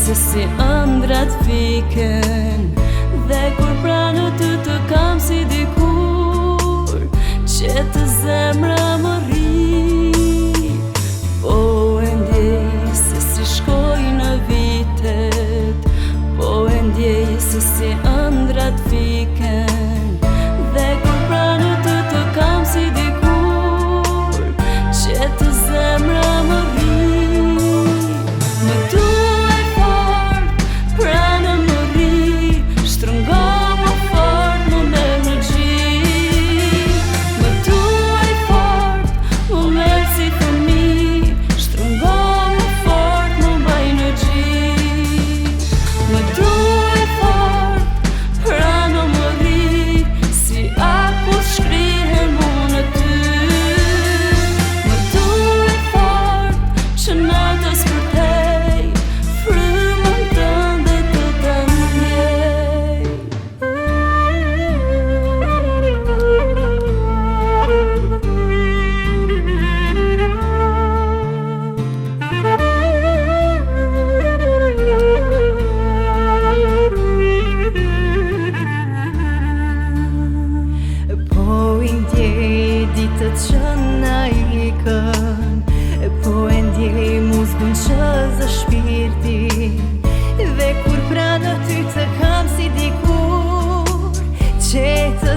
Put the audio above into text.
se si ëndrat fiken, dhe kur pranë ty të kam si dikur, që të zemra më rri. Po e ndjej se si shkojnë vitet, po e ndjej se si ëndrat fiken, dhe kur pranë ty të kam si dikur, që të zemra më rri. Më duaj fort, pranë më rri, shtrëngo më fort, më merr në gjik. Më duaj fort, më merr si fëmi, shtrëngo më fort, më mbaj në gjik. Më duaj fort, pranë më rri, si akull shkrihen mu në ty. Më duaj fort, që natës përtej, frymën tënde të ta ndjej. Po i ndjej ditët që na ikën, po e ndjej muzikën që zë shpirti, dhe kur pranë ty të kam si dikur, që të